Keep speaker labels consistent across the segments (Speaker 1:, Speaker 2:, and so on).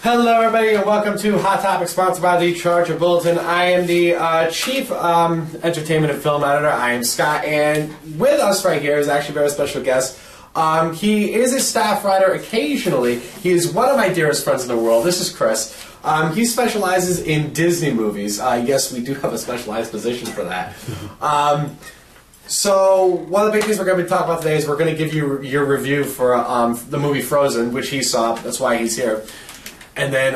Speaker 1: Hello everybody and welcome to Hot Topic, sponsored by the Charger Bulletin. I am the Chief Entertainment and Film Editor. I am Scott, and with us right here is actually a very special guest. He is a staff writer occasionally. He is one of my dearest friends in the world. This is Chris. He specializes in Disney movies. Yes, we do have a specialized position for that. So one of the big things we're going to be talking about today is we're going to give you your review for the movie Frozen, which he saw. That's why he's here. And then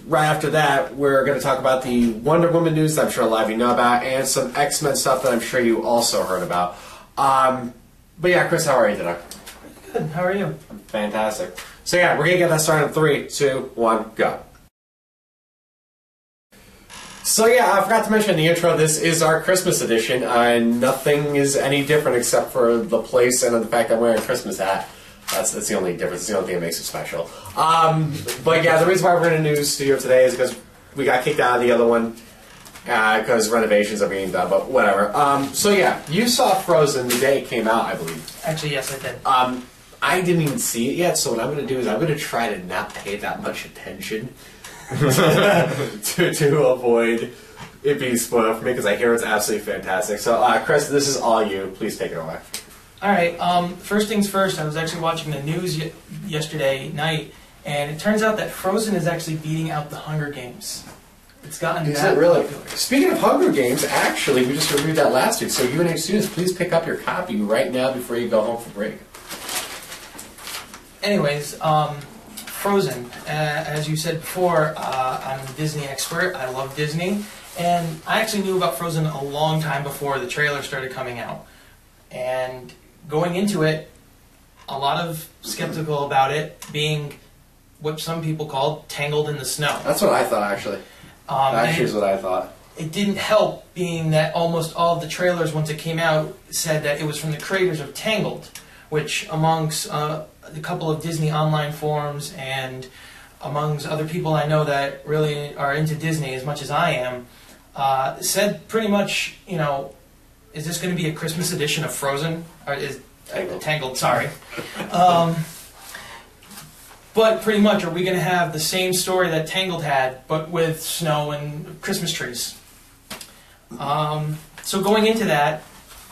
Speaker 1: right after that, we're going to talk about the Wonder Woman news that I'm sure a lot of you know about, and some X-Men stuff that I'm sure you also heard about. But yeah, Chris, how are you today?
Speaker 2: Good. How are you?
Speaker 1: I'm fantastic. So yeah, we're going to get that started in 3, 2, 1, go. So yeah, I forgot to mention in the intro, this is our Christmas edition, and nothing is any different except for the place and the fact that I'm wearing a Christmas hat. That's the only difference. It's the only thing that makes it special. But yeah, the reason why we're in a new studio today is because we got kicked out of the other one because renovations are being done, but whatever. So yeah, you saw Frozen the day it came out, I believe.
Speaker 2: Actually, yes, I did.
Speaker 1: I didn't even see it yet, so what I'm going to do is I'm going to try to not pay that much attention to avoid it being spoiled for me, because I hear it's absolutely fantastic. So Chris, this is all you. Please take it away.
Speaker 2: Alright, first things first, I was actually watching the news yesterday night, and it turns out that Frozen is actually beating out the Hunger Games. It's gotten
Speaker 1: that really popular. Speaking of Hunger Games, actually, we just reviewed that last week, so UNH students, please pick up your copy right now before you go home for break.
Speaker 2: Anyways, Frozen, as you said before, I'm a Disney expert. I love Disney, and I actually knew about Frozen a long time before the trailer started coming out. And going into it, a lot of skeptical about it being what some people called tangled in the snow.
Speaker 1: That's what I thought, actually. Actually is what I thought.
Speaker 2: It didn't help being that almost all of the trailers, once it came out, said that it was from the creators of Tangled, which amongst a couple of Disney online forums and amongst other people I know that really are into Disney as much as I am, said pretty much, you know, is this going to be a Christmas edition of Frozen? Or is Tangled, sorry. But pretty much, are we going to have the same story that Tangled had, but with snow and Christmas trees? So going into that,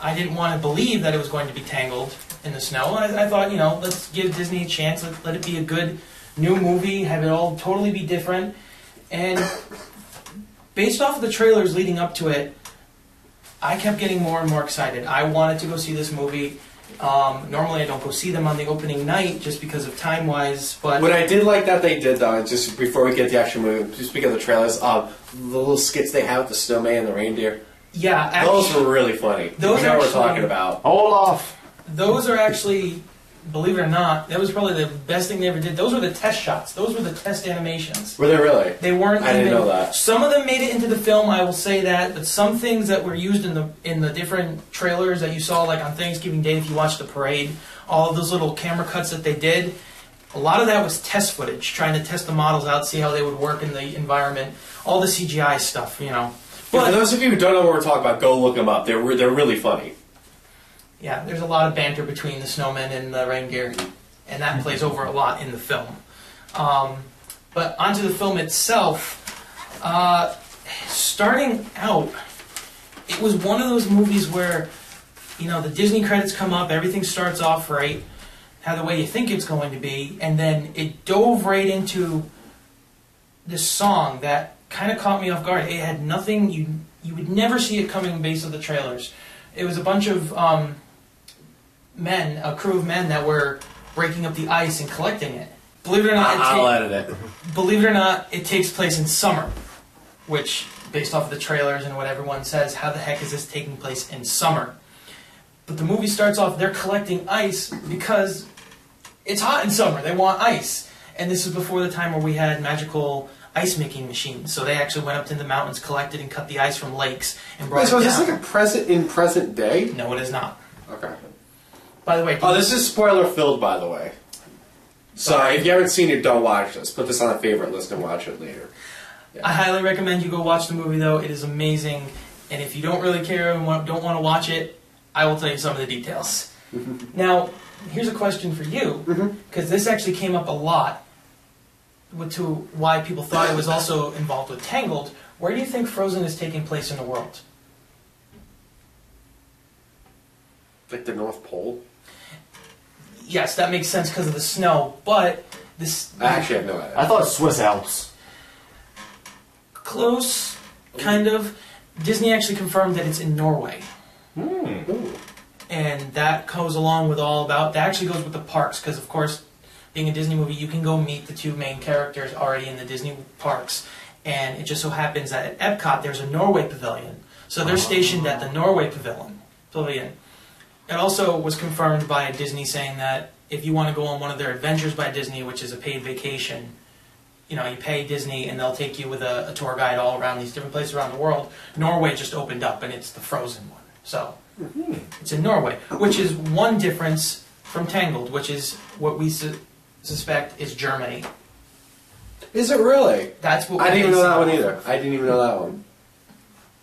Speaker 2: I didn't want to believe that it was going to be Tangled in the snow. I thought, you know, let's give Disney a chance. Let it be a good new movie, have it all totally be different. And based off of the trailers leading up to it, I kept getting more and more excited. I wanted to go see this movie. Normally I don't go see them on the opening night just because of time-wise, but...
Speaker 1: What I did like that they did, though, just before we get to the actual movie, just speaking of the trailers, the little skits they have with the snowman and the reindeer.
Speaker 2: Yeah, actually...
Speaker 1: Those were really funny.
Speaker 2: Those
Speaker 1: you know what we're talking about.
Speaker 3: Olaf!
Speaker 2: Those are actually, believe it or not, that was probably the best thing they ever did. Those were the test shots. Those were the test animations.
Speaker 1: Were they really?
Speaker 2: They weren't.
Speaker 1: I didn't know that.
Speaker 2: Some of them made it into the film, I will say that, but some things that were used in the different trailers that you saw, like on Thanksgiving Day, if you watched the parade, all of those little camera cuts that they did, a lot of that was test footage, trying to test the models out, see how they would work in the environment, all the CGI stuff, you know.
Speaker 1: But for those of you who don't know what we're talking about, go look them up. They're really funny.
Speaker 2: Yeah, there's a lot of banter between the snowman and the reindeer, and that plays over a lot in the film. But onto the film itself, starting out, it was one of those movies where, you know, the Disney credits come up, everything starts off right, how the way you think it's going to be, and then it dove right into this song that kind of caught me off guard. It had nothing, you would never see it coming based on the trailers. It was a bunch of a crew of men that were breaking up the ice and collecting it. Believe it or not,
Speaker 1: I'll edit it.
Speaker 2: Believe it or not, it takes place in summer, which, based off of the trailers and what everyone says, how the heck is this taking place in summer? But the movie starts off, they're collecting ice because it's hot in summer. They want ice. And this is before the time where we had magical ice-making machines. So they actually went up to the mountains, collected and cut the ice from lakes, and brought it down.
Speaker 1: So is this like a present day?
Speaker 2: No, it is not.
Speaker 1: Okay.
Speaker 2: By the way...
Speaker 1: Oh, this is spoiler-filled, by the way. So if you haven't seen it, don't watch this. Put this on a favorite list and watch it later.
Speaker 2: Yeah. I highly recommend you go watch the movie, though. It is amazing. And if you don't really care and don't want to watch it, I will tell you some of the details. Now, here's a question for you, because this actually came up a lot. to why people thought it was also involved with Tangled, where do you think Frozen is taking place in the world?
Speaker 1: Like the North Pole?
Speaker 2: Yes, that makes sense because of the snow, but this...
Speaker 1: I actually have no idea.
Speaker 3: I thought Swiss Alps.
Speaker 2: Close, kind of. Disney actually confirmed that it's in Norway.
Speaker 1: Ooh.
Speaker 2: And that goes along with all about... That actually goes with the parks, because of course, being a Disney movie, you can go meet the two main characters already in the Disney parks. And it just so happens that at Epcot, there's a Norway pavilion. So they're stationed at the Norway pavilion. It also was confirmed by Disney saying that if you want to go on one of their Adventures by Disney, which is a paid vacation, you know, you pay Disney and they'll take you with a tour guide all around these different places around the world. Norway just opened up and it's the Frozen one. So it's in Norway, which is one difference from Tangled, which is what we suspect is Germany.
Speaker 1: Is it really?
Speaker 2: That's what
Speaker 1: I didn't even know that one
Speaker 2: off
Speaker 1: either.
Speaker 2: of.
Speaker 1: I didn't even know that one.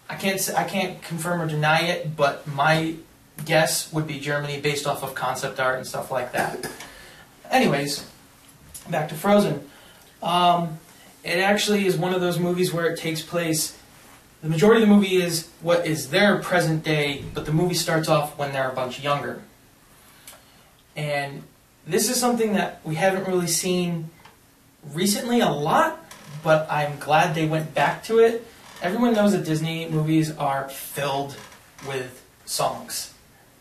Speaker 2: I can't confirm or deny it, but my guess would be Germany based off of concept art and stuff like that. Anyways, back to Frozen. It actually is one of those movies where it takes place, the majority of the movie is what is their present day, but the movie starts off when they're a bunch younger. And this is something that we haven't really seen recently a lot, but I'm glad they went back to it. Everyone knows that Disney movies are filled with songs.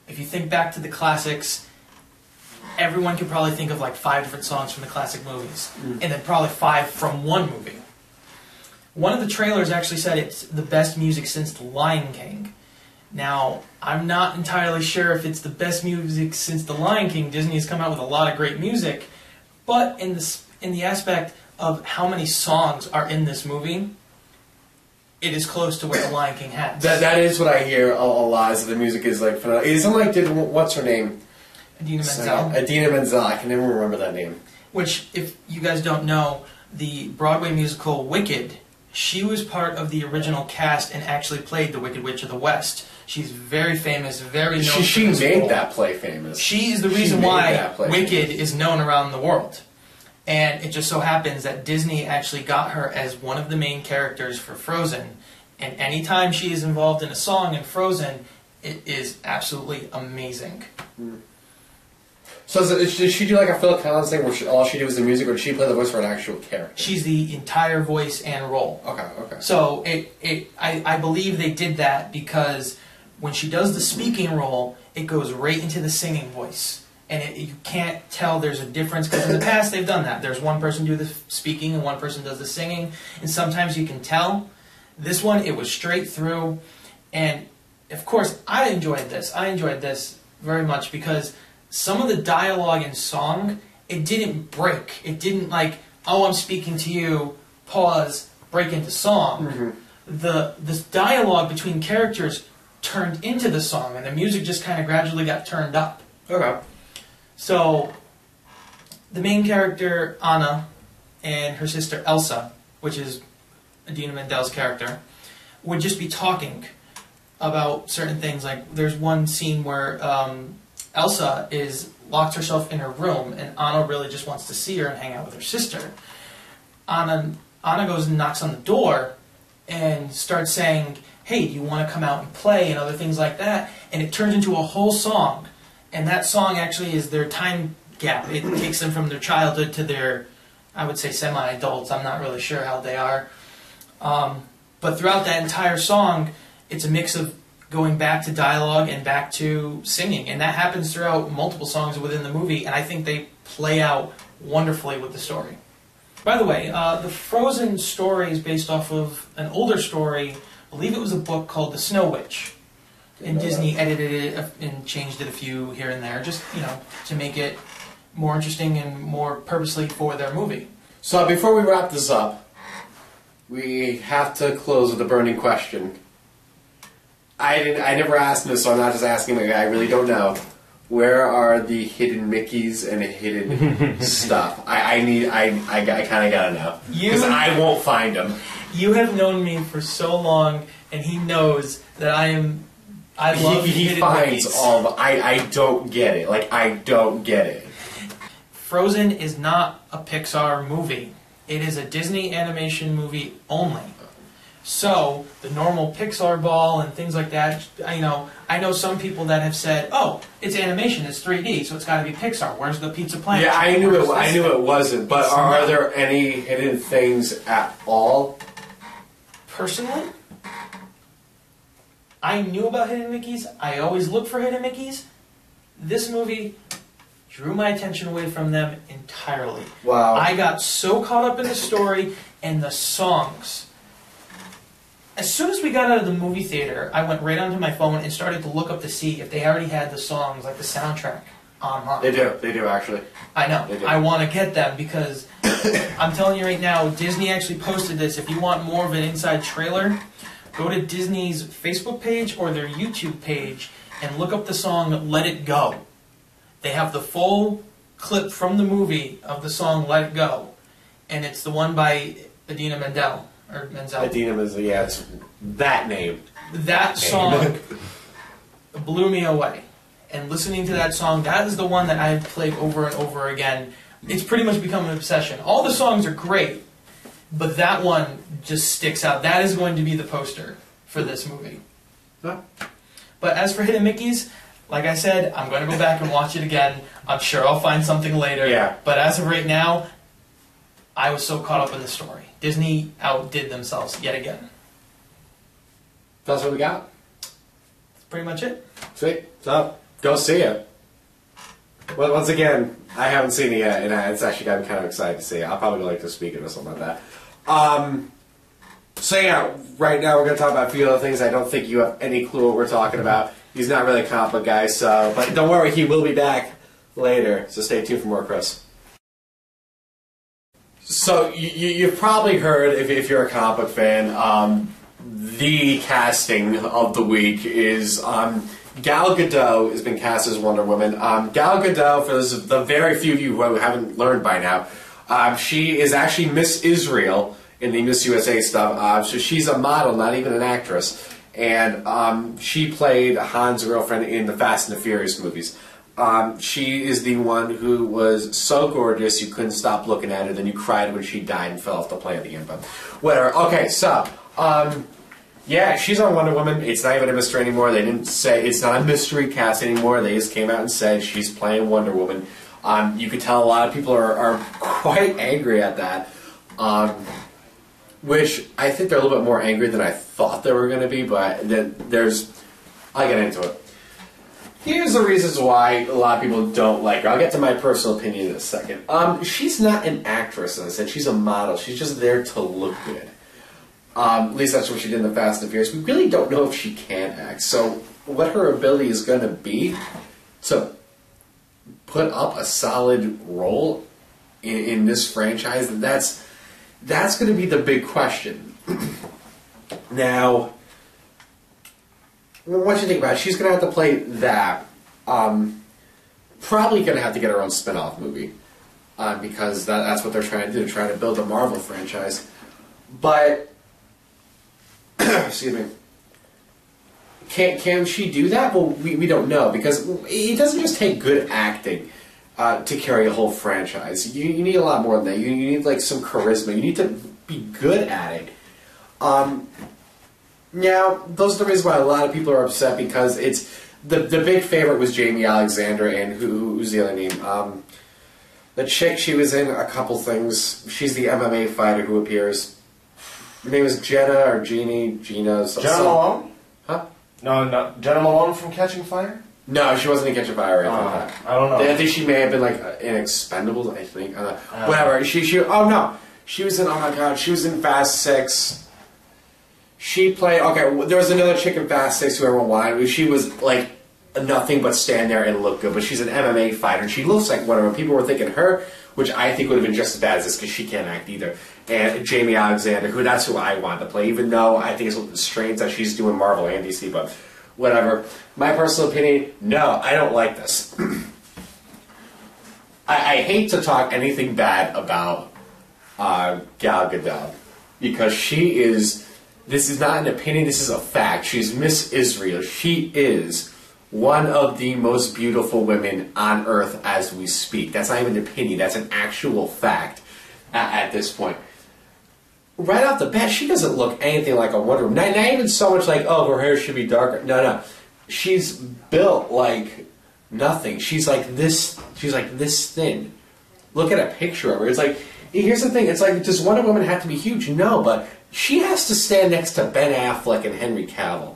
Speaker 2: If you think back to the classics, everyone could probably think of like 5 different songs from the classic movies, and then probably 5 from one movie. One of the trailers actually said it's the best music since The Lion King. Now, I'm not entirely sure if it's the best music since The Lion King. Disney has come out with a lot of great music, but in the aspect of how many songs are in this movie, it is close to what The Lion King has.
Speaker 1: That is what I hear a lot, is that the music is like phenomenal. Isn't like, what's her name?
Speaker 2: Idina Menzel.
Speaker 1: Idina Menzel, I can never remember that name.
Speaker 2: Which, if you guys don't know, the Broadway musical Wicked, she was part of the original cast and actually played the Wicked Witch of the West. She's very famous, very known
Speaker 1: She
Speaker 2: for this
Speaker 1: made
Speaker 2: role.
Speaker 1: that play famous.
Speaker 2: She is the reason why
Speaker 1: famous.
Speaker 2: Wicked is known around the world. And it just so happens that Disney actually got her as one of the main characters for Frozen. And anytime she is involved in a song in Frozen, it is absolutely amazing.
Speaker 1: So did she do like a Phil Collins thing where all she did was the music, or did she play the voice for an actual character?
Speaker 2: She's the entire voice and role.
Speaker 1: Okay.
Speaker 2: So I believe they did that because when she does the speaking role, it goes right into the singing voice. And you can't tell there's a difference, because in the past they've done that. There's one person do the speaking and one person does the singing, and sometimes you can tell. This one, it was straight through, and of course I enjoyed this. I enjoyed this very much because some of the dialogue in song, it didn't break. It didn't like, oh, I'm speaking to you, pause, break into song. This dialogue between characters turned into the song, and the music just kind of gradually got turned up.
Speaker 1: Okay.
Speaker 2: So, the main character, Anna, and her sister, Elsa, which is Idina Menzel's character, would just be talking about certain things. Like, there's one scene where Elsa is locked herself in her room, and Anna really just wants to see her and hang out with her sister. Anna goes and knocks on the door and starts saying, hey, do you want to come out and play, and other things like that. And it turns into a whole song. And that song actually is their time gap. It takes them from their childhood to their, I would say, semi-adults. I'm not really sure how they are. But throughout that entire song, it's a mix of going back to dialogue and back to singing. And that happens throughout multiple songs within the movie, and I think they play out wonderfully with the story. By the way, the Frozen story is based off of an older story. I believe it was a book called The Snow Witch. And Disney edited it and changed it a few here and there, just, to make it more interesting and more purposely for their movie.
Speaker 1: So before we wrap this up, we have to close with a burning question. I never asked this, so I'm not just asking. I really don't know. Where are the hidden Mickeys and hidden stuff? I kind of gotta know, because I won't find them.
Speaker 2: You have known me for so long, and he knows that I love
Speaker 1: he
Speaker 2: hidden
Speaker 1: finds
Speaker 2: Mickeys.
Speaker 1: all of them. I don't get it. I don't get it.
Speaker 2: Frozen is not a Pixar movie. It is a Disney animation movie only. So, the normal Pixar ball and things like that, I know some people that have said, oh, it's animation, it's 3D, so it's got to be Pixar. Where's the Pizza Planet?
Speaker 1: Yeah, I knew it wasn't, but are there any hidden things at all?
Speaker 2: Personally, I knew about Hidden Mickeys. I always look for Hidden Mickeys. This movie drew my attention away from them entirely.
Speaker 1: Wow.
Speaker 2: I got so caught up in the story and the songs. As soon as we got out of the movie theater, I went right onto my phone and started to look up to see if they already had the songs, like the soundtrack, online.
Speaker 1: They do actually.
Speaker 2: I know. I want to get them because I'm telling you right now, Disney actually posted this. If you want more of an inside trailer, go to Disney's Facebook page or their YouTube page and look up the song Let It Go. They have the full clip from the movie of the song Let It Go. And it's the one by Idina Menzel.
Speaker 1: Idina Menzel, yeah, it's that name.
Speaker 2: That song blew me away. And listening to that song, that is the one that I've played over and over again. It's pretty much become an obsession. All the songs are great, but that one just sticks out. That is going to be the poster for this movie.
Speaker 1: Huh?
Speaker 2: But as for Hidden Mickeys, like I said, I'm going to go back and watch it again. I'm sure I'll find something later.
Speaker 1: Yeah.
Speaker 2: But as of right now, I was so caught up in the story. Disney outdid themselves yet again.
Speaker 1: That's what we got.
Speaker 2: That's pretty much it.
Speaker 1: Sweet. So, go see it. Well, once again, I haven't seen it yet, and it's actually got me kind of excited to see it. I'll probably go like this weekend or something like that. So yeah, right now we're going to talk about a few other things. I don't think you have any clue what we're talking about. He's not really a comic book guy, so, but don't worry, he will be back later. So stay tuned for more, Chris. So you've probably heard, if you're a comic book fan, the casting of the week is Gal Gadot has been cast as Wonder Woman. Gal Gadot, for the very few of you who haven't learned by now, she is actually Miss Israel in the Miss USA stuff. So she's a model, not even an actress. And she played Han's girlfriend in the Fast and the Furious movies. She is the one who was so gorgeous you couldn't stop looking at her, then you cried when she died and fell off the plane at the end. But whatever. Okay, so, yeah, she's on Wonder Woman. It's not even a mystery anymore. They didn't say, it's not a mystery cast anymore. They just came out and said she's playing Wonder Woman. You could tell a lot of people are quite angry at that. Which I think they're a little bit more angry than I thought they were going to be, but I'll get into it. Here's the reasons why a lot of people don't like her. I'll get to my personal opinion in a second. She's not an actress, as I said. She's a model. She's just there to look good. At least that's what she did in the Fast and Furious. We really don't know if she can act. So what her ability is going to be to put up a solid role in this franchise, that's going to be the big question. Now, what you think about it? She's going to have to play that. Probably going to have to get her own spin-off movie. Because that's what they're trying to do. They're trying to build a Marvel franchise. But, excuse me. Can she do that? Well, we don't know. Because it doesn't just take good acting to carry a whole franchise. You need a lot more than that. You need like some charisma. You need to be good at it. Now, those are the reasons why a lot of people are upset, because it's the big favorite was Jamie Alexander, and who's the other name? The chick, she was in a couple things. She's the MMA fighter who appears. Her name is Jenna or Gina.
Speaker 3: Jenna Malone?
Speaker 1: Huh?
Speaker 3: No, Jenna Malone from Catching Fire?
Speaker 1: No, she wasn't in Catching Fire or anything like that.
Speaker 3: I don't know.
Speaker 1: I think she may have been like in Expendables, I think. Whatever. Oh no. She was in, oh my god, she was in Fast 6. She played, okay, there was another chick in Fast 6 who everyone wanted. She was like nothing but stand there and look good, but she's an MMA fighter, and she looks like one of them. People were thinking her, which I think would have been just as bad as this, because she can't act either. And Jamie Alexander, that's who I want to play, even though I think it's a little strange that she's doing Marvel and DC, but whatever. My personal opinion, no, I don't like this. I hate to talk anything bad about Gal Gadot, because she is, this is not an opinion, this is a fact. She's Miss Israel. She is one of the most beautiful women on earth as we speak. That's not even an opinion, that's an actual fact. at this point. Right off the bat, she doesn't look anything like a Wonder Woman. Not even so much like, oh, her hair should be darker. No. She's built like nothing. She's like this thin. Look at a picture of her. It's like, here's the thing. It's like, does Wonder Woman have to be huge? No, but she has to stand next to Ben Affleck and Henry Cavill.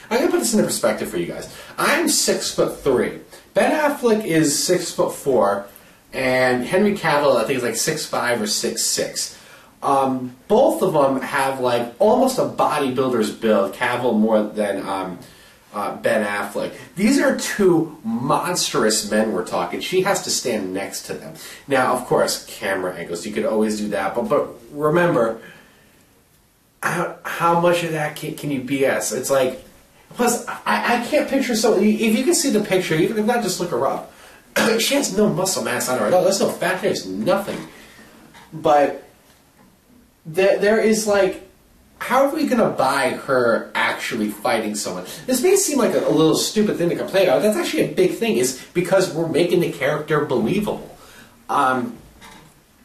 Speaker 1: I'm going to put this into perspective for you guys. I'm 6'3". Ben Affleck is 6'4", and Henry Cavill, I think, is like 6'5" or 6'6". Both of them have like almost a bodybuilder's build. Cavill more than Ben Affleck. These are two monstrous men we're talking. She has to stand next to them. Now, of course, camera angles. You could always do that, but remember, how much of that can you BS? It's like, plus, I can't picture so. If you can see the picture, you can not just look her up. She has no muscle mass on her at all. There's no fat. There's nothing. But there is like, how are we going to buy her actually fighting someone? This may seem like a little stupid thing to complain about. That's actually a big thing, is because we're making the character believable.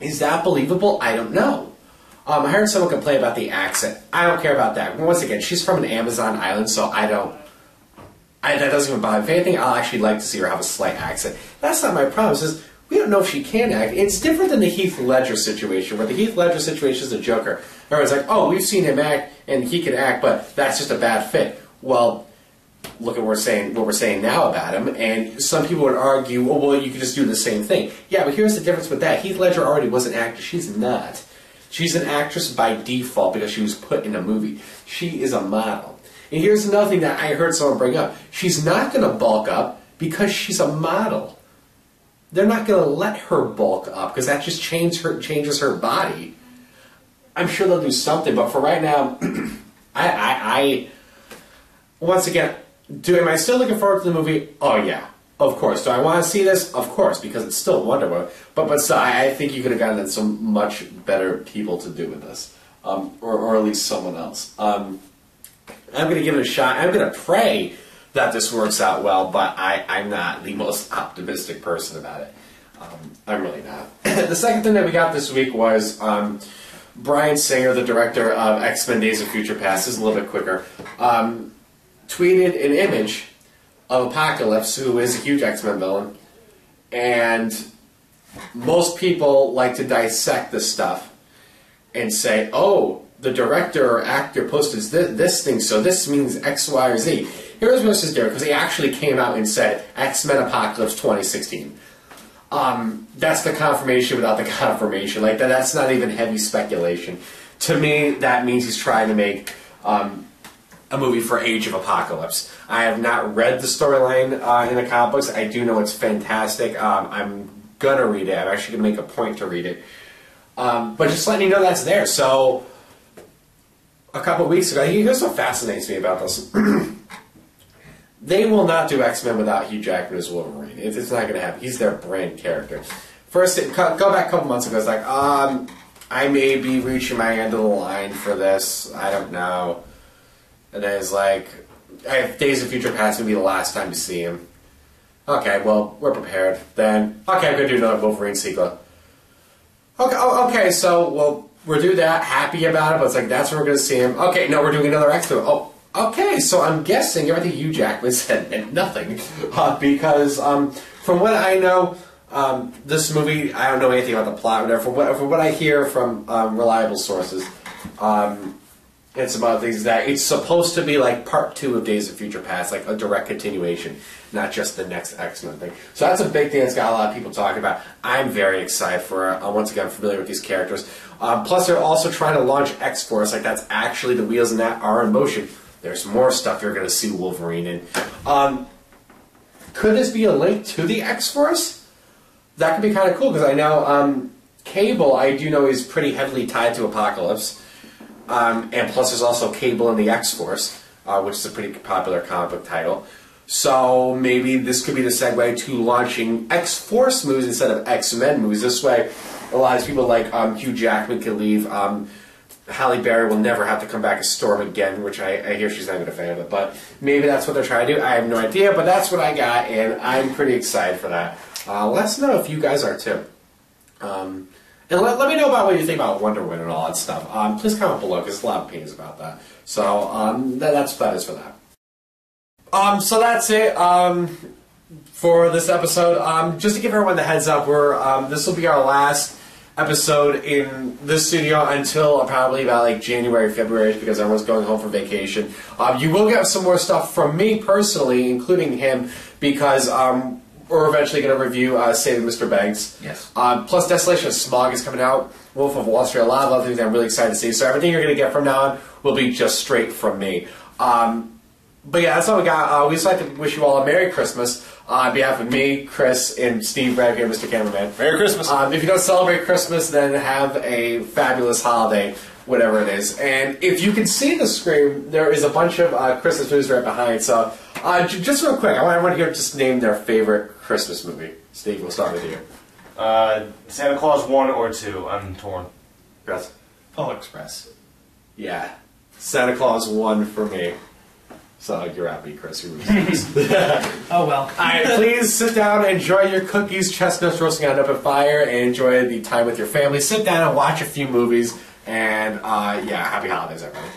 Speaker 1: Is that believable? I don't know. I heard someone complain about the accent. I don't care about that. Once again, she's from an Amazon island, so that doesn't even bother me. If anything, I'll actually like to see her have a slight accent. That's not my problem. It's just, we don't know if she can act. It's different than the Heath Ledger situation, where the Heath Ledger situation is a Joker. Everyone's like, oh, we've seen him act, and he can act, but that's just a bad fit. Well, look at what we're saying now about him, and some people would argue, oh, well, you could just do the same thing. Yeah, but here's the difference with that. Heath Ledger already was an actor. She's not. She's an actress by default because she was put in a movie. She is a model. And here's another thing that I heard someone bring up. She's not going to bulk up because she's a model. They're not going to let her bulk up because that just changes her body. I'm sure they'll do something, but for right now, I once again, am I still looking forward to the movie? Oh yeah, of course. Do I want to see this? Of course, because it's still Wonder Woman. But still, I think you could have gotten some much better people to do with this, or at least someone else. I'm going to give it a shot. I'm going to pray that this works out well, but I'm not the most optimistic person about it. I'm really not. The second thing that we got this week was Bryan Singer, the director of X-Men Days of Future Past, is a little bit quicker, tweeted an image of Apocolypse, who is a huge X-Men villain, and most people like to dissect this stuff and say, oh, the director or actor posted this thing, so this means X, Y, or Z. Here's what this is different, because he actually came out and said X-Men Apocalypse 2016. That's the confirmation without the confirmation. Like that's not even heavy speculation. To me, that means he's trying to make a movie for Age of Apocalypse. I have not read the storyline in the comic books. I do know it's fantastic. I'm gonna read it. I'm actually gonna make a point to read it. But just letting you know that's there. So a couple weeks ago, here's what fascinates me about this. They will not do X-Men without Hugh Jackman as Wolverine. It's not going to happen. He's their brand character. First, go back a couple months ago, it's like, I may be reaching my end of the line for this. I don't know. And then it's like, Days of Future Past will be the last time you see him. Okay, well, we're prepared. Then, okay, I'm going to do another Wolverine sequel. Okay, so, well, we'll do that. Happy about it, but it's like, that's where we're going to see him. Okay, no, we're doing another X-Men. Oh. Okay, so I'm guessing everything Hugh Jackman said meant nothing, because from what I know, this movie, I don't know anything about the plot, or whatever. From what I hear from reliable sources, it's about things that it's supposed to be like part 2 of Days of Future Past, like a direct continuation, not just the next X-Men thing. So that's a big thing that's got a lot of people talking about. I'm very excited for it. Once again, I'm familiar with these characters. Plus, they're also trying to launch X-Force, like that's actually the wheels in that are in motion. There's more stuff you're going to see Wolverine in. Could this be a link to the X-Force? That could be kind of cool, because I know Cable, I do know, is pretty heavily tied to Apocalypse. And plus there's also Cable in the X-Force, which is a pretty popular comic book title. So maybe this could be the segue to launching X-Force movies instead of X-Men movies. This way, a lot of people like Hugh Jackman can leave. Halle Berry will never have to come back as Storm again, which I hear she's not even a fan of it. But maybe that's what they're trying to do. I have no idea, but that's what I got, and I'm pretty excited for that. Let us know if you guys are too. And let me know about what you think about Wonder Woman and all that stuff. Please comment below, because there's a lot of opinions about that. So, that is for that. So that's it for this episode. Just to give everyone the heads up, this will be our last episode in this studio until probably about like January, February, because everyone's going home for vacation. You will get some more stuff from me personally, including him, because we're eventually going to review Saving Mr. Banks.
Speaker 2: Yes.
Speaker 1: Plus, Desolation of Smog is coming out. Wolf of Wall Street, a lot of other things I'm really excited to see. So everything you're going to get from now on will be just straight from me. But yeah, that's all we got. We'd just like to wish you all a Merry Christmas on behalf of me, Chris, and Steve Bragg here, Mr. Cameraman.
Speaker 3: Merry Christmas.
Speaker 1: If you don't celebrate Christmas, then have a fabulous holiday, whatever it is. And if you can see the screen, there is a bunch of Christmas movies right behind. So just real quick, I want everyone here to just name their favorite Christmas movie. Steve, we'll start with you.
Speaker 3: Santa Claus 1 or 2. I'm torn.
Speaker 1: Chris?
Speaker 2: Polar Express.
Speaker 1: Yeah. Santa Claus 1 for me. So you're at me, Chris. You're
Speaker 2: Oh well.
Speaker 1: Alright, please sit down, enjoy your cookies, chestnuts roasting on an open fire, and enjoy the time with your family. Sit down and watch a few movies, and yeah, happy holidays, everybody.